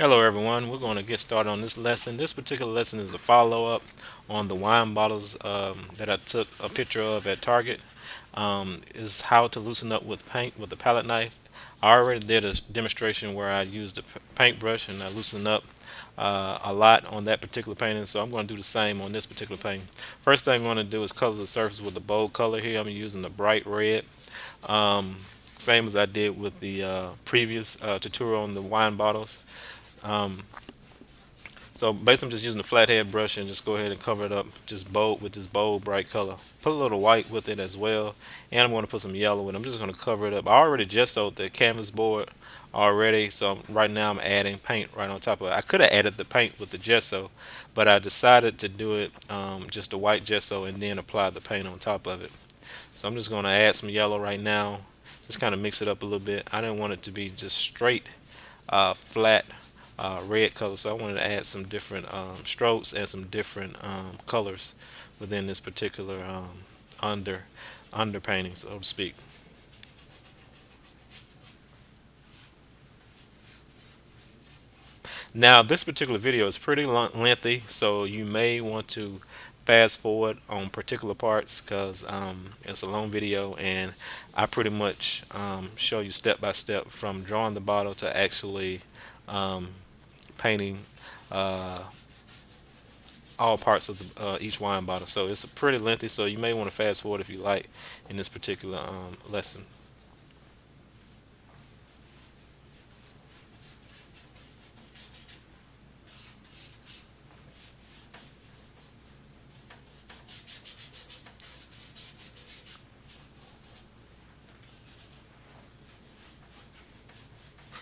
Hello, everyone. We're going to get started on this lesson. This particular lesson is a follow up on the wine bottles that I took a picture of at Target. Is how to loosen up with paint with a palette knife. I already did a demonstration where I used a paintbrush and I loosened up a lot on that particular painting, so I'm going to do the same on this particular painting. First thing I'm going to do is color the surface with a bold color here. I'm using the bright red. Um, Same as I did with the previous tutorial on the wine bottles. Um, so basically, I'm just using a flathead brush and just go ahead and cover it up, just bold with this bold, bright color. Put a little white with it as well, and I'm going to put some yellow with it. I'm just going to cover it up. I already gessoed the canvas board already, so right now I'm adding paint right on top of it. I could have added the paint with the gesso, but I decided to do it just a white gesso and then apply the paint on top of it. So I'm just going to add some yellow right now, just kind of mix it up a little bit. I didn't want it to be just straight flat red color. So I wanted to add some different strokes and some different colors within this particular under underpainting, so to speak. Now this particular video is pretty lengthy, so you may want to fast forward on particular parts because it's a long video and I pretty much show you step by step from drawing the bottle to actually um, painting uh, all parts of each wine bottle. So it's pretty lengthy. So you may want to fast forward if you like in this particular lesson.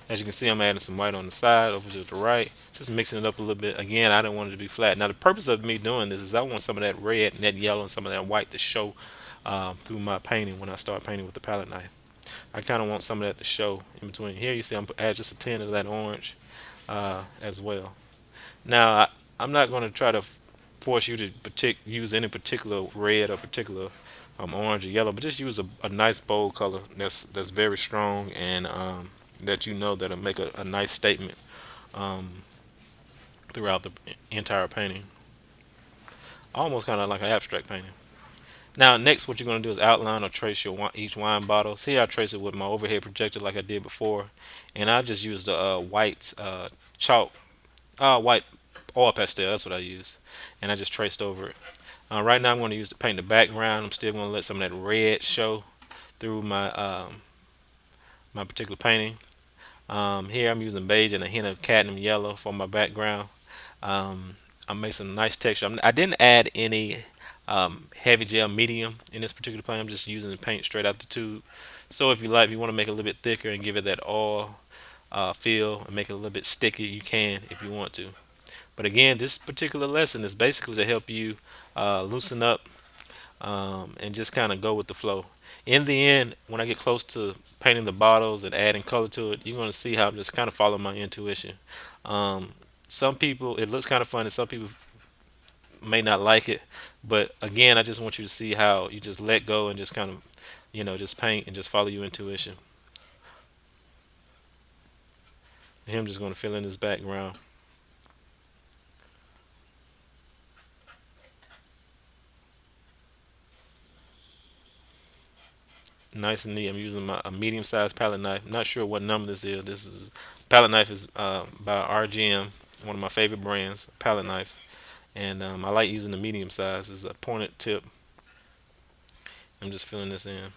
As you can see, I'm adding some white on the side over to the right, just mixing it up a little bit. Again, I didn't want it to be flat. Now the purpose of me doing this is I want some of that red and that yellow and some of that white to show through my painting when I start painting with the palette knife. I kind of want some of that to show in between. Here you see I'm add just a tint of that orange as well. Now, I'm not going to try to force you to use any particular red or particular orange or yellow, but just use a nice bold color that's very strong and that you know that'll make a nice statement um, throughout the entire painting. Almost kind of like an abstract painting. Now, next, what you're going to do is outline or trace each wine bottle. See, I trace it with my overhead projector like I did before, and I just use the white chalk, white oil pastel. That's what I use, and I just traced over it. Right now, I'm going to use to paint the background. I'm still going to let some of that red show through my particular painting. Here, I'm using beige and a hint of cadmium yellow for my background. Um, I'm making some nice texture. I didn't add any heavy gel medium in this particular paint. I'm just using the paint straight out the tube. So if you like, if you want to make it a little bit thicker and give it that oil feel and make it a little bit sticky, you can if you want to. But again, this particular lesson is basically to help you loosen up and just kind of go with the flow. In the end, when I get close to painting the bottles and adding color to it, you're going to see how I'm just kind of follow my intuition. Um, some people, it looks kind of funny. Some people may not like it, but again, I just want you to see how you just let go and just kind of, just paint and just follow your intuition. Him just going to fill in his background. Nice and neat. I'm using a medium-sized palette knife. Not sure what number this is. This is palette knife is by RGM, one of my favorite brands, palette knives. And I like using the medium size. It's a pointed tip. I'm just filling this in.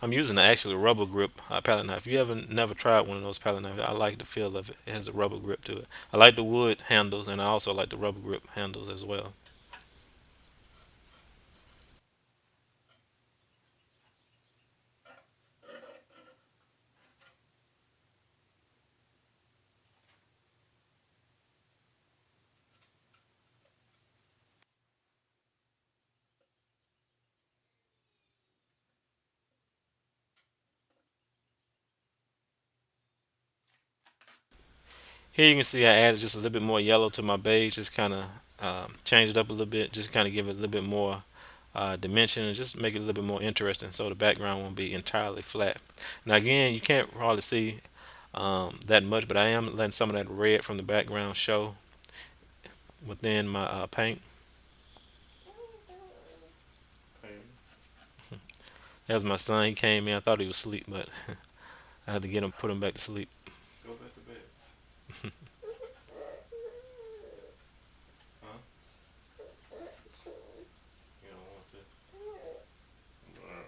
I'm using the actual rubber grip palette knife. If you haven't never tried one of those palette knives, I like the feel of it. It has a rubber grip to it. I like the wood handles, and I also like the rubber grip handles as well. Here you can see I added just a little bit more yellow to my beige, just kind of change it up a little bit, just kind of give it a little bit more dimension and just make it a little bit more interesting so the background won't be entirely flat. Now again, you can't hardly see that much, but I am letting some of that red from the background show within my paint. As my son, he came in. I thought he was asleep, but I had to get him, put him back to sleep. Go back to bed. Huh? You don't want to. Alright.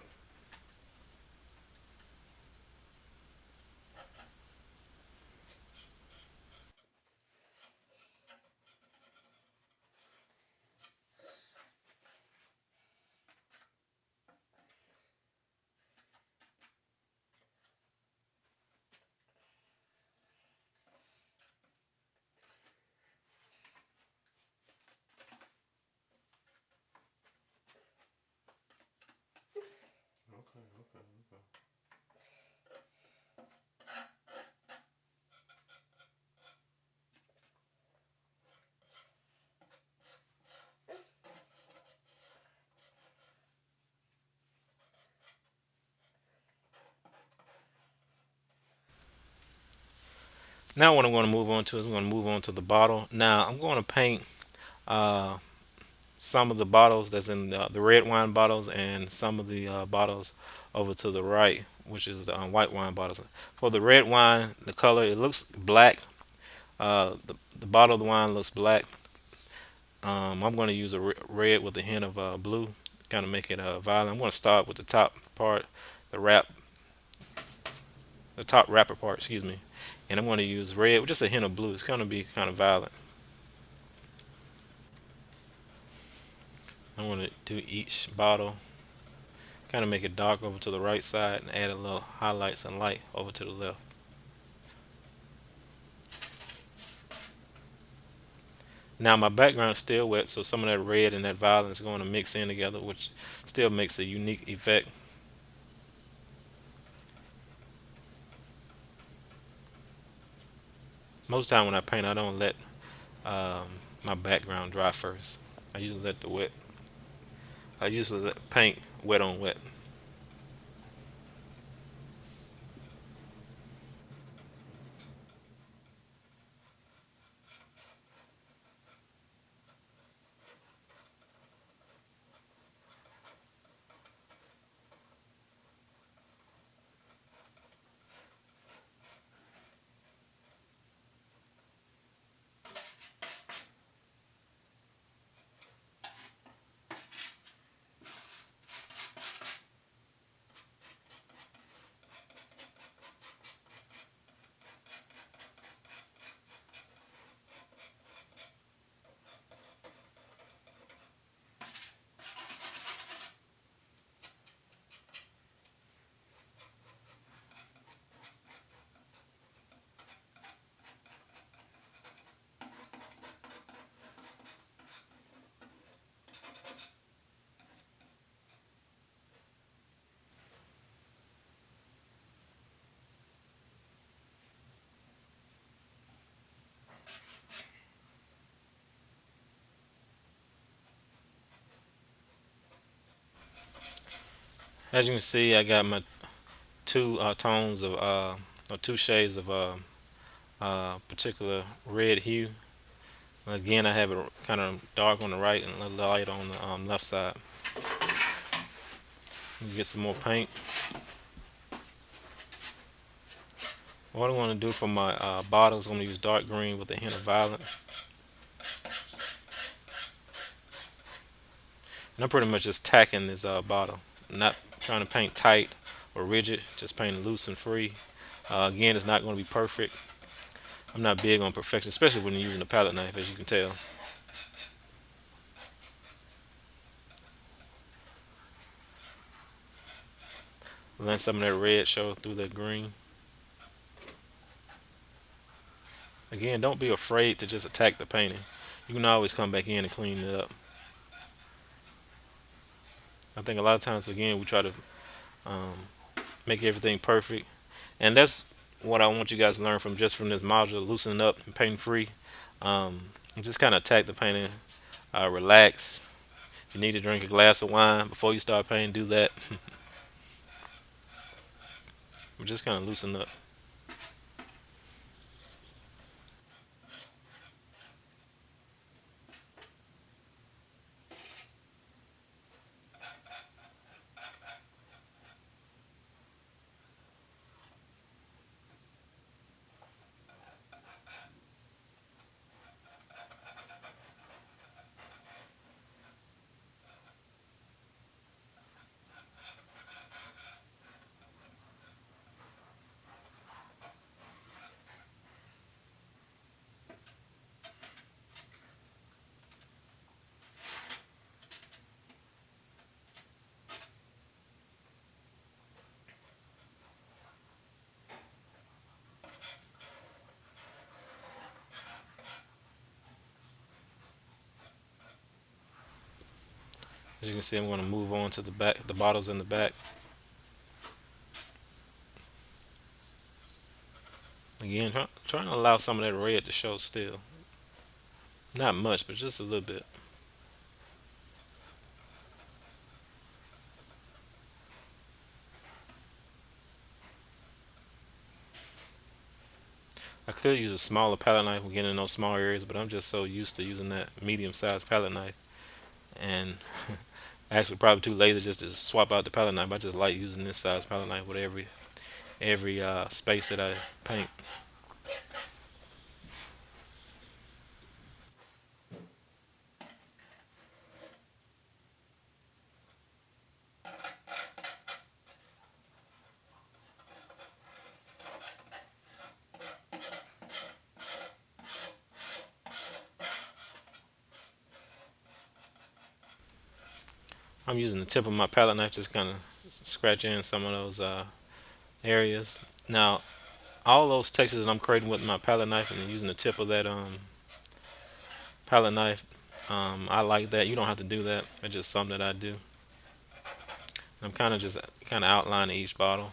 Okay, okay, okay. Now what I'm going to move on to is I'm going to move on to the bottle. Now I'm going to paint uh, some of the bottles that's in the red wine bottles and some of the bottles over to the right, which is the white wine bottles. For the red wine, the color it looks black. The bottle of the wine looks black. I'm going to use a red with a hint of blue, kind of make it violet. I'm going to start with the top part, the wrap, the top wrapper part, excuse me, and I'm going to use red with just a hint of blue. It's going to be kind of violet. I'm going to do each bottle, kind of make it dark over to the right side, and add a little highlights and light over to the left. Now my background is still wet, so some of that red and that violet is going to mix in together, which still makes a unique effect. Most time when I paint, I don't let um, my background dry first. I usually let the wet. I usually let paint wet on wet. As you can see, I got my two tones of or two shades of particular red hue. Again, I have it kind of dark on the right and a little light on the left side. Get some more paint. What I want to do for my bottle is going to use dark green with a hint of violet. And I'm pretty much just tacking this bottle. Not trying to paint tight or rigid, just painting loose and free. Again, it's not going to be perfect. I'm not big on perfection, especially when you're using a palette knife, as you can tell. Let some of that red show through that green. Again, don't be afraid to just attack the painting. You can always come back in and clean it up. I think a lot of times, again, we try to um, make everything perfect, and that's what I want you guys to learn from just from this module, loosening up and pain free. And just kind of attack the painting, relax. If you need to drink a glass of wine before you start painting, do that. We're just kind of loosen up. As you can see, I'm going to move on to the back, the bottles in the back. Again, trying to allow some of that red to show still. Not much, but just a little bit. I could use a smaller palette knife when getting in those small areas, but I'm just so used to using that medium-sized palette knife, and actually probably too lazy just to swap out the palette knife. I just like using this size palette knife with every space that I paint. I'm using the tip of my palette knife just kind of scratch in some of those areas. Now, all those textures that I'm creating with my palette knife and using the tip of that palette knife, I like that. You don't have to do that. It's just something that I do. I'm kind of just kind of outlining each bottle.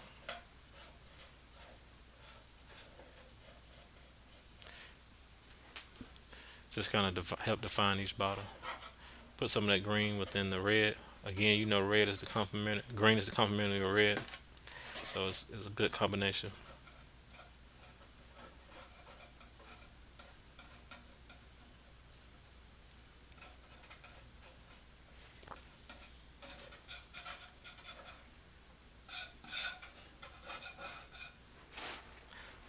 Just kind of help define each bottle. Put some of that green within the red. Again, you know, red is the complement. Green is the complementary of red, so it's a good combination.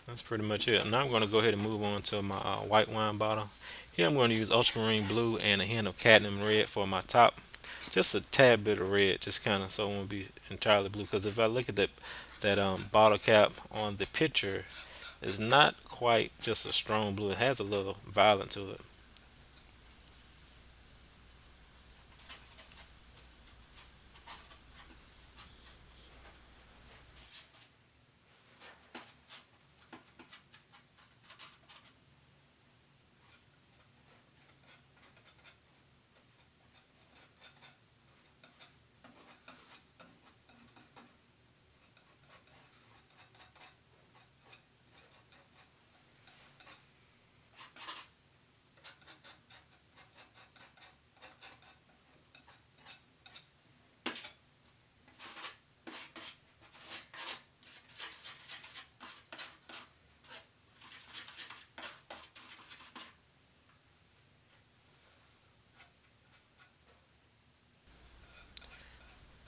That's pretty much it. Now I'm going to go ahead and move on to my white wine bottle. Here I'm going to use ultramarine blue and a hint of cadmium red for my top. Just a tad bit of red, just kind of so it won't be entirely blue. Because if I look at that bottle cap on the picture, it's not quite just a strong blue. It has a little violet to it.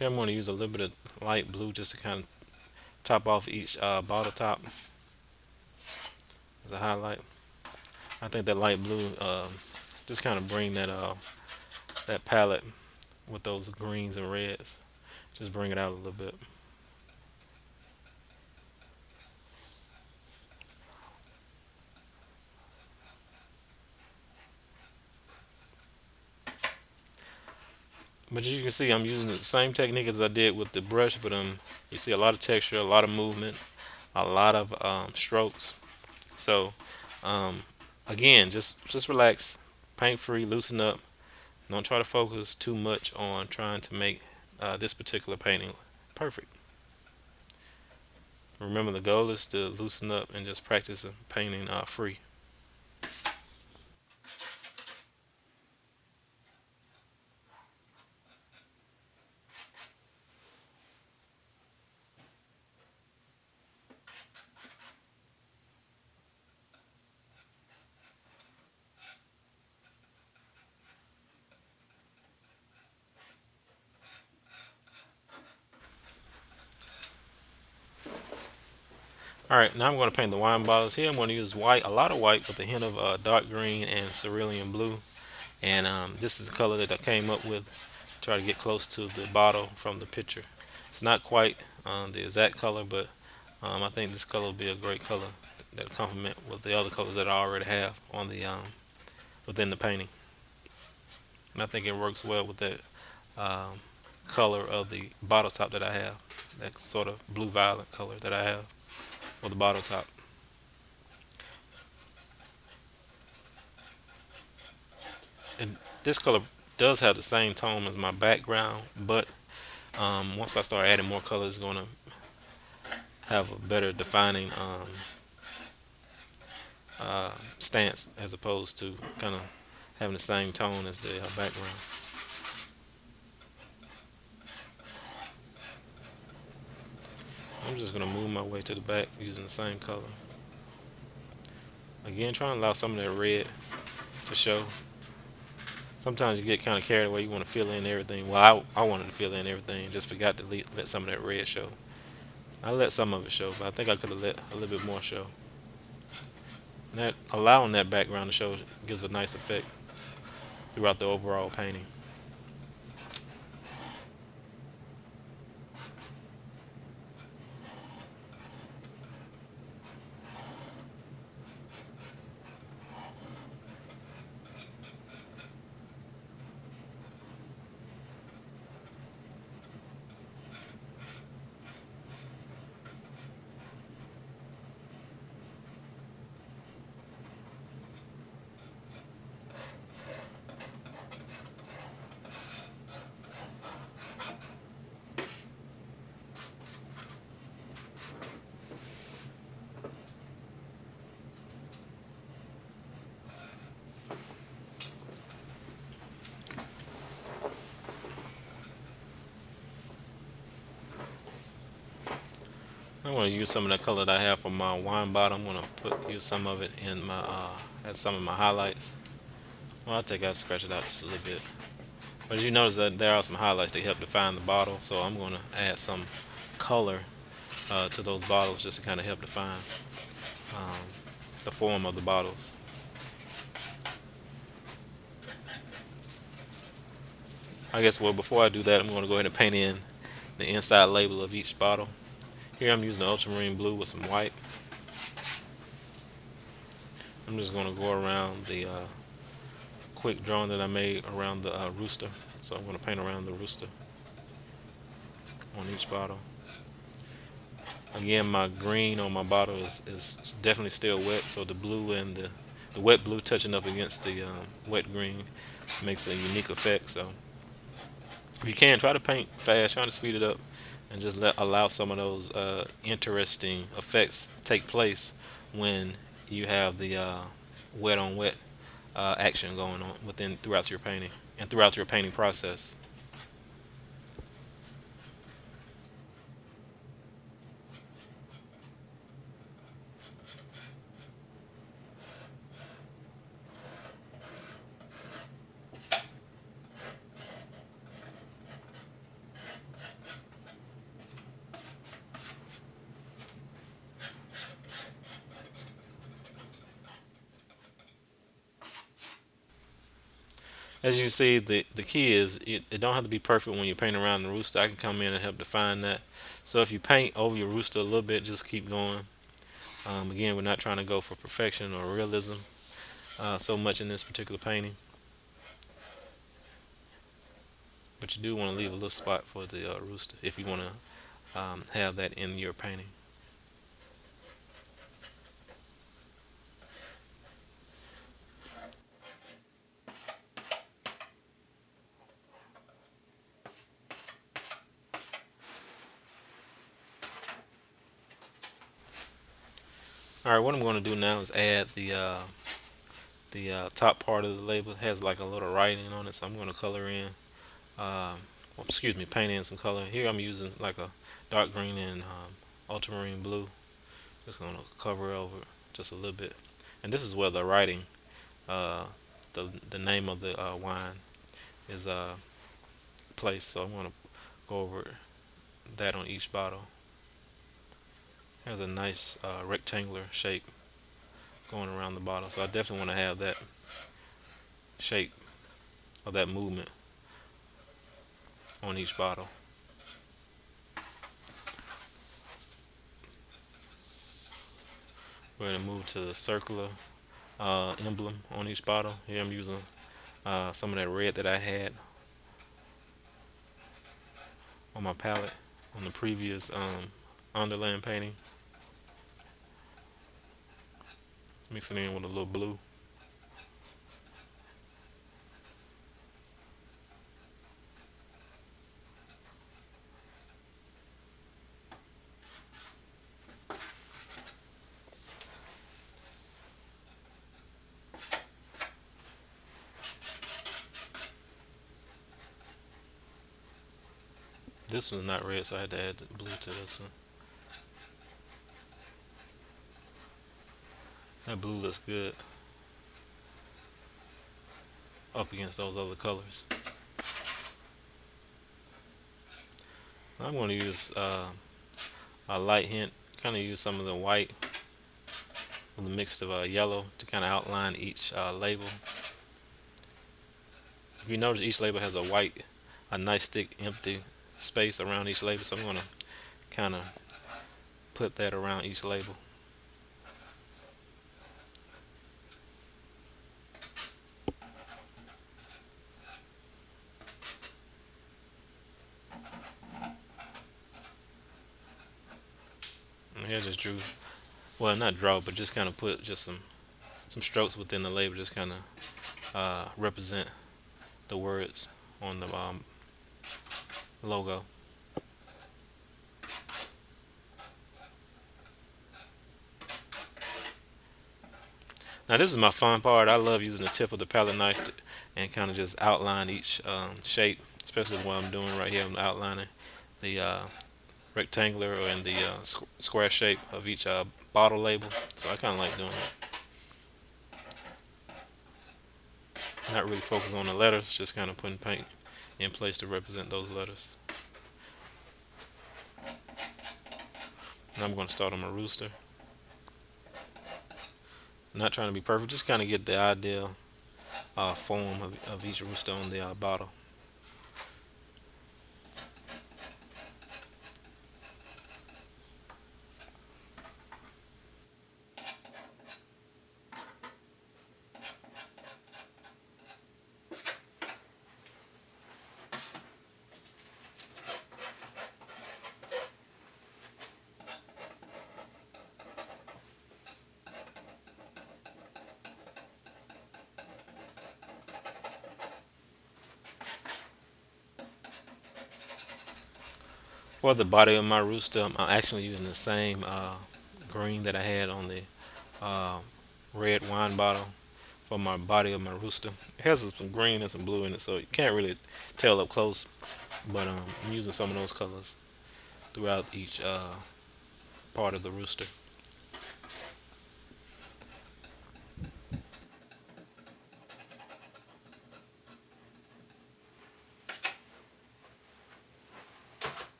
Here I'm going to use a little bit of light blue just to kind of top off each bottle top as a highlight. I think that light blue just kind of bring that palette with those greens and reds. Just bring it out a little bit. But as you can see, I'm using the same technique as I did with the brush, but you see a lot of texture, a lot of movement, a lot of strokes. So, um, again, just relax, paint free, loosen up. Don't try to focus too much on trying to make this particular painting perfect. Remember, the goal is to loosen up and just practice painting free. All right, now I'm going to paint the wine bottles. Here I'm going to use white, a lot of white with a hint of dark green and cerulean blue. And this is the color that I came up with. Try to get close to the bottle from the picture. It's not quite the exact color, but I think this color will be a great color that complement with the other colors that I already have on the within the painting. And I think it works well with that um, color of the bottle top that I have. That sort of blue violet color that I have for the bottle top. And this color does have the same tone as my background, but once I start adding more color, it's going to have a better defining stance as opposed to kind of having the same tone as the background. I'm just going to move my way to the back using the same color. Again, trying to allow some of that red to show. Sometimes you get kind of carried away. You want to fill in everything. Well, I wanted to fill in everything. Just forgot to let some of that red show. I let some of it show, but I think I could have let a little bit more show. And that allowing that background to show gives a nice effect throughout the overall painting. I want to use some of that color that I have for my wine bottle. I'm gonna use some of it in my as some of my highlights. Well, I'll take out scratch it out just a little bit. But as you notice that there are some highlights that help define the bottle, so I'm gonna add some color to those bottles just to kind of help define um, the form of the bottles. I guess well before I do that, I'm gonna go ahead and paint in the inside label of each bottle. Here I'm using the ultramarine blue with some white. I'm just gonna go around the quick drawing that I made around the rooster. So I'm gonna paint around the rooster on each bottle. Again, my green on my bottle is definitely still wet, so the blue and the wet blue touching up against the wet green makes a unique effect. So if you can, try to paint fast, try to speed it up, and just allow some of those interesting effects take place when you have the wet on wet action going on within throughout your painting and throughout your painting process. As you see, the key is it don't have to be perfect when you paint around the rooster. I can come in and help define that. So if you paint over your rooster a little bit, just keep going. Again, we're not trying to go for perfection or realism so much in this particular painting, but you do want to leave a little spot for the rooster if you want to have that in your painting. All right, what I'm going to do now is add the top part of the label. It has like a little writing on it, so I'm going to color in. Well, excuse me, paint in some color. Here I'm using like a dark green and ultramarine blue. Just going to cover over just a little bit. And this is where the writing, uh, the name of the wine is placed. So I'm going to go over that on each bottle. It has a nice rectangular shape going around the bottle. So I definitely want to have that shape of that movement on each bottle. We're going to move to the circular emblem on each bottle. Here I'm using some of that red that I had on my palette on the previous Underland painting. Mix it in with a little blue. This one's not red, so I had to add the blue to this one. That blue looks good up against those other colors. I'm going to use a light hint, kind of use some of the white with a mix of yellow to kind of outline each label. If you notice, each label has a nice thick empty space around each label, so I'm going to kind of put that around each label. And here I just drew, well, not draw, but just kind of put just some strokes within the label, just kind of represent the words on the logo. Now this is my fun part. I love using the tip of the palette knife and kind of just outline each shape, especially what I'm doing right here. I'm outlining the rectangular and the square shape of each bottle label. So I kind of like doing it. Not really focus on the letters, just kind of putting paint in place to represent those letters. And I'm going to start on my rooster. Not trying to be perfect, just kind of get the ideal form of each rooster on the bottle. For the body of my rooster, I'm actually using the same green that I had on the uh, red wine bottle for my body of my rooster. It has some green and some blue in it, so you can't really tell up close. But I'm using some of those colors throughout each part of the rooster.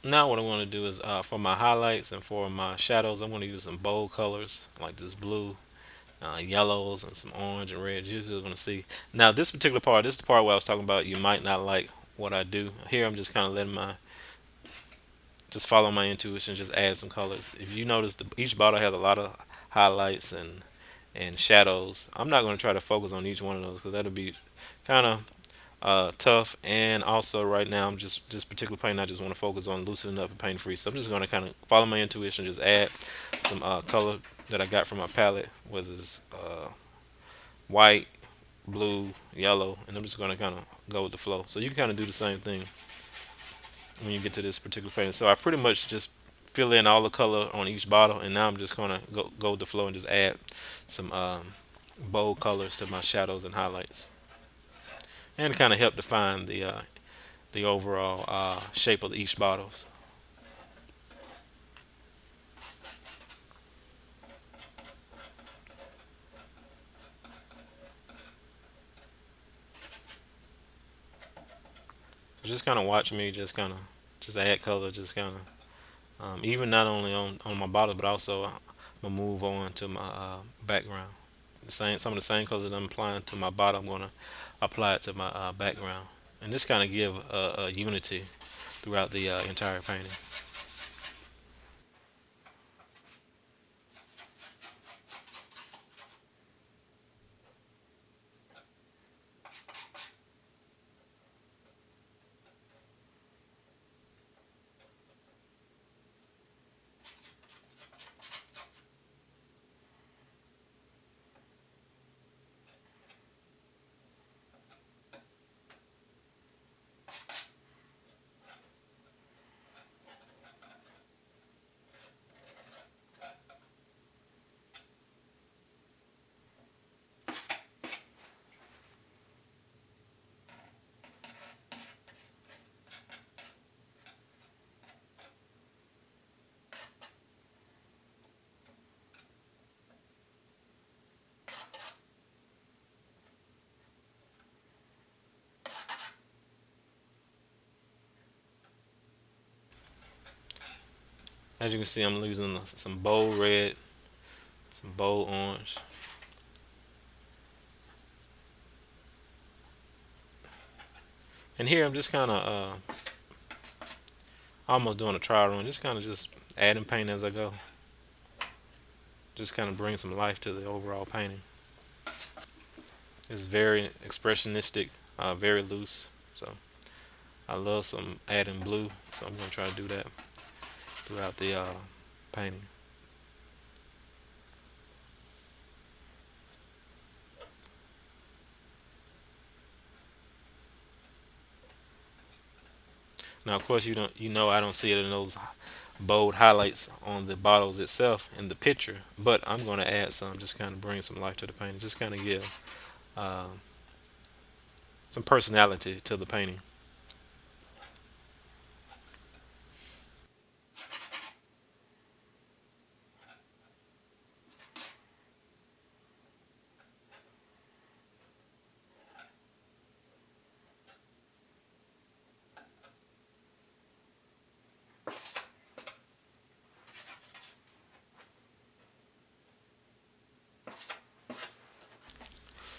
Now what I'm going to do is for my highlights and for my shadows, I'm going to use some bold colors like this blue, yellows, and some orange and red. You're going to see. Now this particular part, this is the part where I was talking about you might not like what I do. Here I'm just kind of letting my just follow my intuition, just add some colors. If you notice, each bottle has a lot of highlights and shadows. I'm not going to try to focus on each one of those because that'll be kind of tough. And also, right now, I'm just this particular paint. I just want to focus on loosening up and paint free. So I'm just going to kind of follow my intuition, just add some color that I got from my palette, was this white, blue, yellow, and I'm just going to kind of go with the flow. So you can kind of do the same thing when you get to this particular painting. So I pretty much just fill in all the color on each bottle, and now I'm just gonna go with the flow and just add some bold colors to my shadows and highlights, and kind of help define the overall shape of each bottles. So just kind of watch me, just kind of just add color, just kind of even not only on my bottle, but also I'm gonna move on to my background. The same some of the same colors that I'm applying to my bottle, I'm gonna apply it to my background, and this kind of give a unity throughout the entire painting. As you can see, I'm using some bold red, some bold orange, and here I'm just kind of almost doing a trial run, just kind of just adding paint as I go, just kind of bring some life to the overall painting. It's very expressionistic, very loose. So I love some adding blue, so I'm gonna try to do that throughout the painting. Now, of course, I don't see it in those bold highlights on the bottles itself in the picture, but I'm gonna add some, just kind of bring some life to the painting, just kind of give uh, some personality to the painting.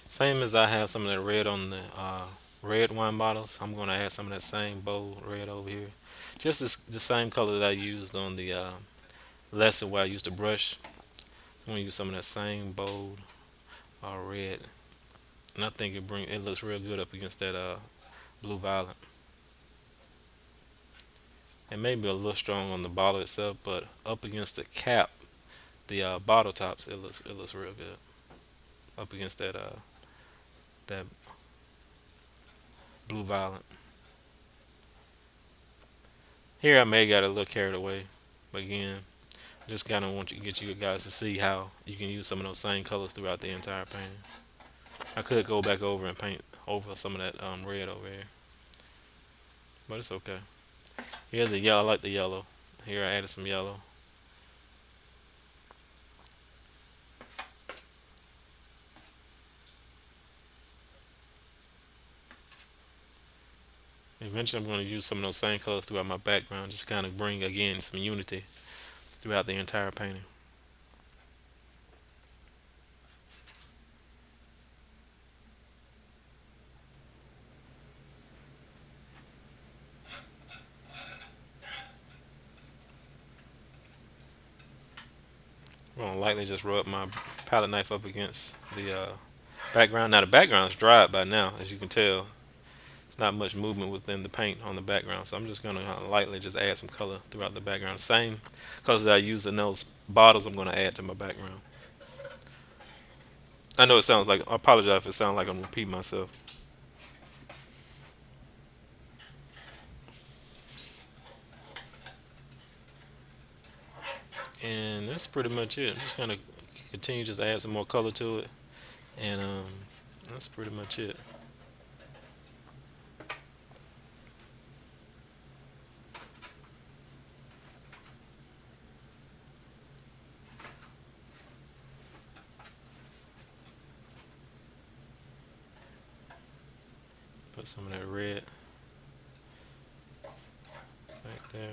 Same as I have some of that red on the red wine bottles, I'm gonna add some of that same bold red over here. Just the same color that I used on the lesson where I used the brush. I'm gonna use some of that same bold red, and I think it looks real good up against that blue violet. It may be a little strong on the bottle itself, but up against the cap, the bottle tops, it looks real good up against that blue violet. Here I may got a little carried away, but again, just kind of want to get you guys to see how you can use some of those same colors throughout the entire painting. I could go back over and paint over some of that red over here, but it's okay. Here the yellow, I like the yellow. Here I added some yellow. Eventually, I'm going to use some of those same colors throughout my background, just kind of bring again some unity throughout the entire painting. I'm going to lightly just rub my palette knife up against the background. Now the background is dried by now, as you can tell. It's not much movement within the paint on the background, so I'm just going to lightly just add some color throughout the background. Same colors that I use in those bottles, I'm going to add to my background. I know it sounds like I apologize if it sounds like I'm repeating myself. And that's pretty much it. Just kind of continue, just add some more color to it, and that's pretty much it. Put some of that red back there.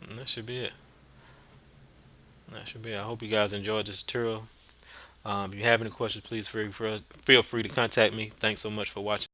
And that should be it. That should be it. I hope you guys enjoyed this tutorial. If you have any questions, please feel free to contact me. Thanks so much for watching.